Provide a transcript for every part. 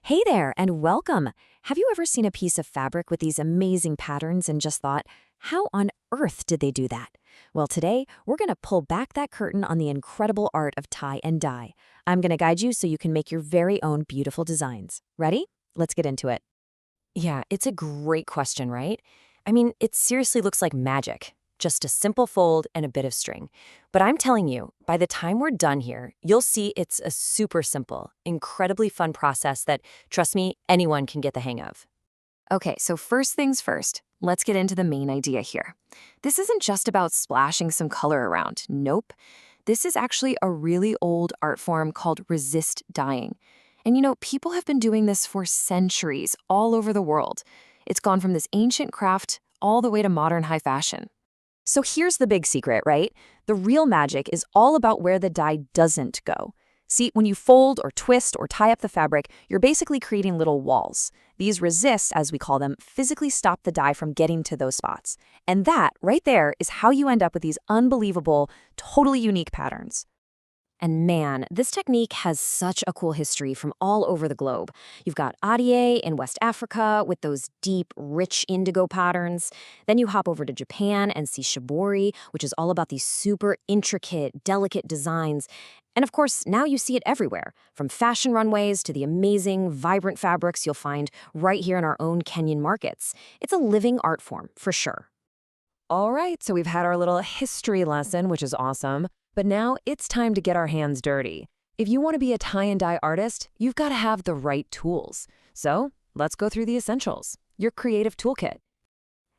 Hey there, and welcome. Have you ever seen a piece of fabric with these amazing patterns and just thought, how on earth did they do that? Well, today, we're going to pull back that curtain on the incredible art of tie and dye. I'm going to guide you so you can make your very own beautiful designs. Ready? Let's get into it. Yeah, it's a great question, right? I mean, it seriously looks like magic. Just a simple fold and a bit of string. But I'm telling you, by the time we're done here, you'll see it's a super simple, incredibly fun process that, trust me, anyone can get the hang of. Okay, so first things first, let's get into the main idea here. This isn't just about splashing some color around. Nope. This is actually a really old art form called resist dyeing. And people have been doing this for centuries all over the world. It's gone from this ancient craft all the way to modern high fashion. So here's the big secret, right? The real magic is all about where the dye doesn't go. See, when you fold or twist or tie up the fabric, you're basically creating little walls. These resists, as we call them, physically stop the dye from getting to those spots. And that, right there, is how you end up with these unbelievable, totally unique patterns. And man, this technique has such a cool history from all over the globe. You've got Adiye in West Africa with those deep, rich indigo patterns. Then you hop over to Japan and see shibori, which is all about these super intricate, delicate designs. And of course, now you see it everywhere, from fashion runways to the amazing, vibrant fabrics you'll find right here in our own Kenyan markets. It's a living art form, for sure. All right, so we've had our little history lesson, which is awesome. But now it's time to get our hands dirty. If you want to be a tie and dye artist, you've got to have the right tools. So let's go through the essentials. Your creative toolkit.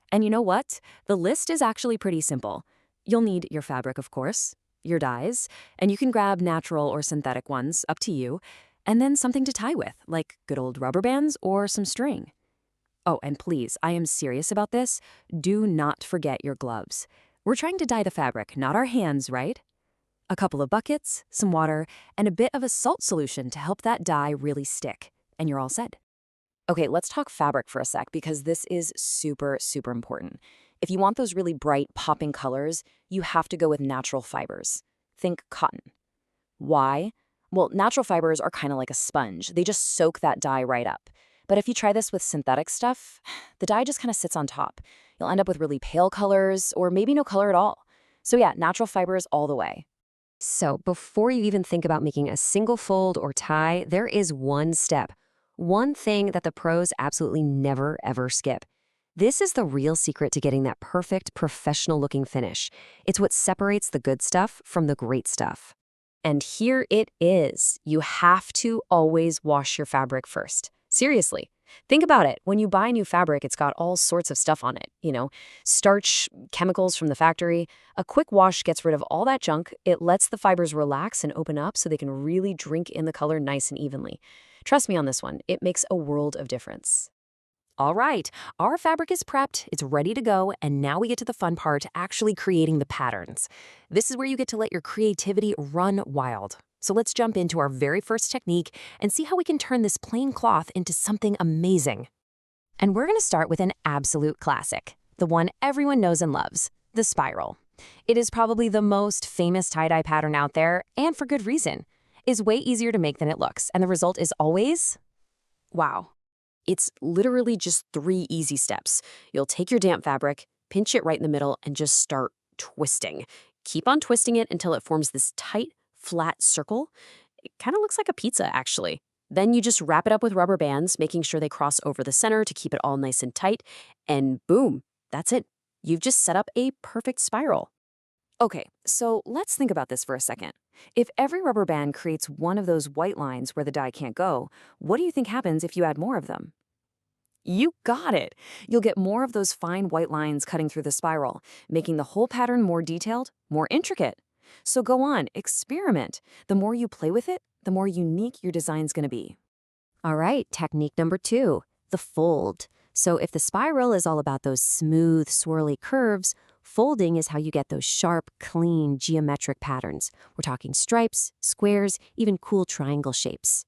And you know what? The list is actually pretty simple. You'll need your fabric, of course, your dyes, and you can grab natural or synthetic ones, up to you, and then something to tie with, like good old rubber bands or some string. Oh, and please, I am serious about this. Do not forget your gloves. We're trying to dye the fabric, not our hands, right? A couple of buckets, some water, and a bit of a salt solution to help that dye really stick. And you're all set. Okay, let's talk fabric for a sec because this is super, super important. If you want those really bright, popping colors, you have to go with natural fibers. Think cotton. Why? Well, natural fibers are kind of like a sponge. They just soak that dye right up. But if you try this with synthetic stuff, the dye just kind of sits on top. You'll end up with really pale colors or maybe no color at all. So yeah, natural fibers all the way. So before you even think about making a single fold or tie, there is one step, one thing that the pros absolutely never, ever skip. This is the real secret to getting that perfect, professional-looking finish. It's what separates the good stuff from the great stuff. And here it is. You have to always wash your fabric first. Seriously. Think about it. When you buy new fabric, it's got all sorts of stuff on it. Starch, chemicals from the factory. A quick wash gets rid of all that junk. It lets the fibers relax and open up so they can really drink in the color nice and evenly. Trust me on this one. It makes a world of difference. All right, our fabric is prepped, it's ready to go, and now we get to the fun part, actually creating the patterns. This is where you get to let your creativity run wild. So let's jump into our very first technique and see how we can turn this plain cloth into something amazing. And we're going to start with an absolute classic, the one everyone knows and loves, the spiral. It is probably the most famous tie-dye pattern out there, and for good reason. It's way easier to make than it looks, and the result is always, wow. It's literally just 3 easy steps. You'll take your damp fabric, pinch it right in the middle, and just start twisting. Keep on twisting it until it forms this tight, flat circle. It kind of looks like a pizza, actually. Then you just wrap it up with rubber bands, making sure they cross over the center to keep it all nice and tight. And boom, that's it. You've just set up a perfect spiral. Okay, so let's think about this for a second. If every rubber band creates one of those white lines where the dye can't go, what do you think happens if you add more of them? You got it! You'll get more of those fine white lines cutting through the spiral, making the whole pattern more detailed, more intricate. So go on, experiment. The more you play with it, the more unique your design's gonna be. All right, technique number 2, the fold. So if the spiral is all about those smooth, swirly curves, folding is how you get those sharp, clean, geometric patterns. We're talking stripes, squares, even cool triangle shapes.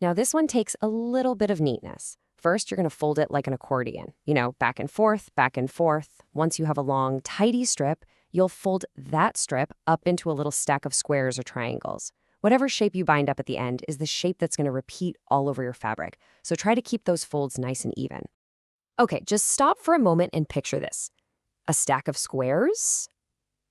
Now this one takes a little bit of neatness. First, you're going to fold it like an accordion, back and forth, back and forth. Once you have a long, tidy strip, you'll fold that strip up into a little stack of squares or triangles. Whatever shape you bind up at the end is the shape that's going to repeat all over your fabric, so try to keep those folds nice and even. Okay, just stop for a moment and picture this. A stack of squares?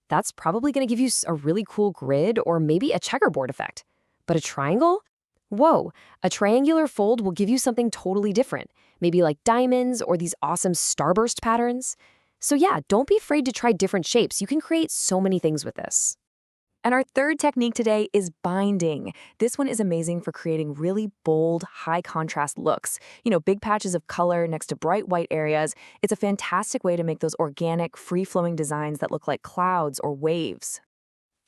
That's probably going to give you a really cool grid or maybe a checkerboard effect. But a triangle? Whoa, a triangular fold will give you something totally different, maybe like diamonds or these awesome starburst patterns. So yeah, don't be afraid to try different shapes. You can create so many things with this. And our third technique today is binding. This one is amazing for creating really bold, high contrast looks. Big patches of color next to bright white areas. It's a fantastic way to make those organic, free-flowing designs that look like clouds or waves.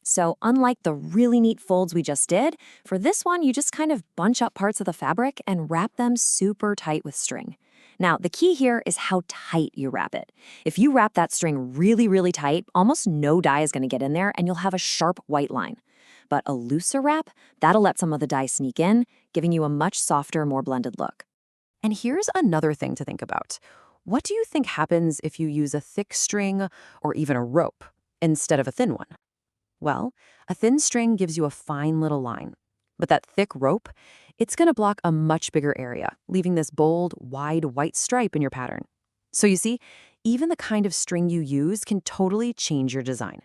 So unlike the really neat folds we just did, for this one, you just kind of bunch up parts of the fabric and wrap them super tight with string. Now, the key here is how tight you wrap it. If you wrap that string really, really tight, almost no dye is going to get in there and you'll have a sharp white line. But a looser wrap, that'll let some of the dye sneak in, giving you a much softer, more blended look. And here's another thing to think about. What do you think happens if you use a thick string or even a rope instead of a thin one? Well, a thin string gives you a fine little line. But that thick rope, it's going to block a much bigger area, leaving this bold, wide white stripe in your pattern. So you see, even the kind of string you use can totally change your design.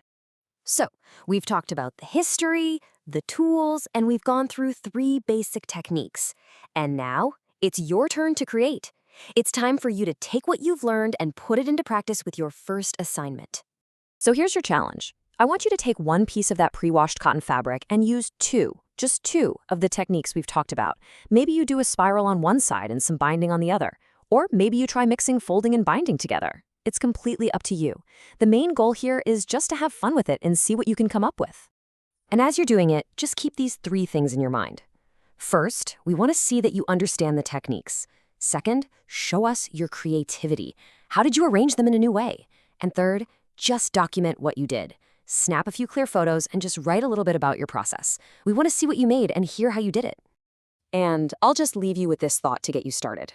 So, we've talked about the history, the tools, and we've gone through 3 basic techniques. And now, it's your turn to create. It's time for you to take what you've learned and put it into practice with your first assignment. So here's your challenge. I want you to take one piece of that pre-washed cotton fabric and use just two of the techniques we've talked about. Maybe you do a spiral on one side and some binding on the other. Or maybe you try mixing folding and binding together. It's completely up to you. The main goal here is just to have fun with it and see what you can come up with. And as you're doing it, just keep these 3 things in your mind. First, we want to see that you understand the techniques. Second, show us your creativity. How did you arrange them in a new way? And third, just document what you did. Snap a few clear photos and just write a little bit about your process. We want to see what you made and hear how you did it. And I'll just leave you with this thought to get you started.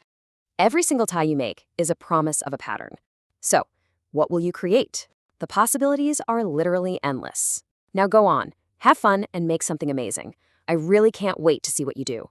Every single tie you make is a promise of a pattern. So, what will you create? The possibilities are literally endless. Now go on, have fun, and make something amazing. I really can't wait to see what you do.